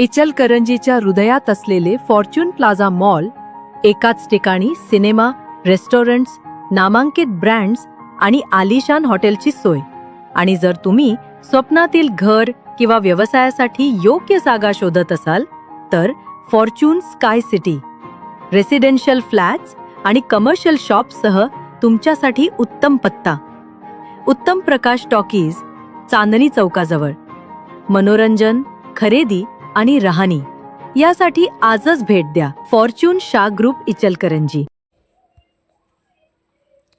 इचलकरंजीच्या हृदयात असलेले Fortune plaza mall, एकाच ठिकाणी सिनेमा, रेस्टॉरंट्स, नामांकित ब्रँड्स आणि आलिशान हॉटेलची सोय. आणि जर तुम्ही स्वप्नातील घर किंवा व्यवसायासाठी योग्य जागा शोधत असाल तर Fortune sky city residential flats आणि कमर्शियल शॉप्ससह तुमच्यासाठी उत्तम पत्ता. उत्तम प्रकाश टॉकीज, चांदणी चौकाजवळ. मनोरंजन, खरेदी आणि राहणी यासाठी आजच भेट द्या. Fortune Shah group, Ichalkaranji.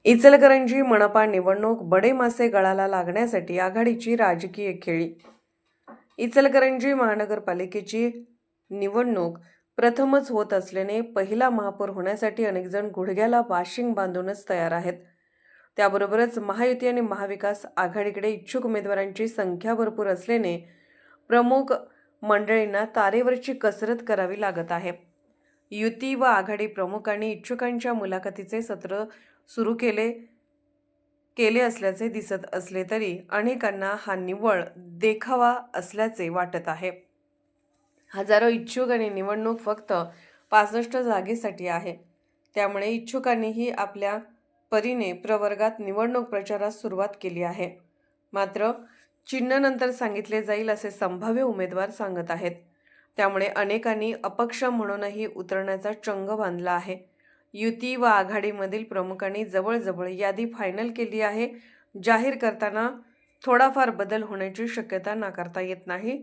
इचलकरंजी मनपा निवडणूक बडे मासे गळाला लागण्यासाठी आघाडीची राजकीय खेळी. इचलकरंजी महानगरपालिकेची निवडणूक प्रथमच होत असल्याने पहिला महापौर होण्यासाठी अनेक जण गुडघ्याला वाशिंग बांधूनच तयार आहेत. त्याबरोबरच महायुती आणि महाविकास आघाडीकडे इच्छुक उमेदवारांची संख्या भरपूर असल्याने प्रमुख मंडळींना तारेवरची कसरत करावी लागत आहे. युती व आघाडी प्रमुखांनी इच्छुकांच्या मुलाखतीचे सत्र सुरू केले असल्याचे दिसत असले तरी अनेकांना हा निव्वळ देखावा असल्याचे वाटत आहे. हजारो इच्छुक आणि निवडणूक फक्त 65 जागेसाठी आहे. त्यामुळे इच्छुकांनीही आपल्या परीने प्रवर्गात निवडणूक प्रचारास सुरुवात केली आहे. मात्र चिन्ह नंतर सांगितले जाईल असे संभाव्य उमेदवार सांगत आहेत. त्यामुळे अनेकांनी अपक्ष म्हणूनही उतरण्याचा चंग बांधला आहे. युती व आघाडीमधील प्रमुखांनी जवळजवळ यादी फायनल केली आहे. जाहीर करताना थोडाफार बदल होण्याची शक्यता नाकारता येत नाही.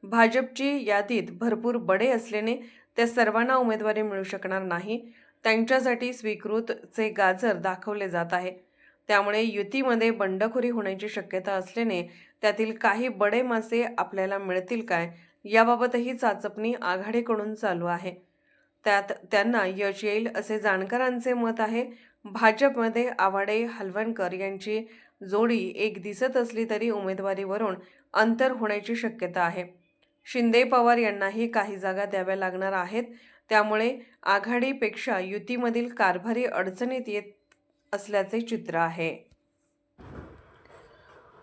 भाजपची यादीत भरपूर बडे असल्याने त्या सर्वांना उमेदवारी मिळू शकणार नाही. त्यांच्यासाठी स्वीकृतचे गाजर दाखवले जात आहे. त्यामुळे युतीमध्ये बंडखोरी होण्याची शक्यता असल्याने त्यातील काही बडे मासे आपल्याला मिळतील काय याबाबतही चाचपणी आघाडीकडून चालू आहे. त्यात त्यांना यश येईल असे जाणकारांचे मत आहे. भाजपमध्ये आवाडे हलवणकर यांची जोडी एक दिसत असली तरी उमेदवारीवरून अंतर होण्याची शक्यता आहे. शिंदे पवार यांनाही काही जागा द्याव्या लागणार आहेत. त्यामुळे आघाडीपेक्षा युतीमधील कारभारी अडचणीत येत असल्याचे चित्र आहे.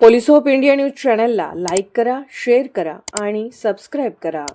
पोलिस ऑफ इंडिया न्यूज चॅनलला लाईक करा, शेअर करा आणि सबस्क्राईब करा.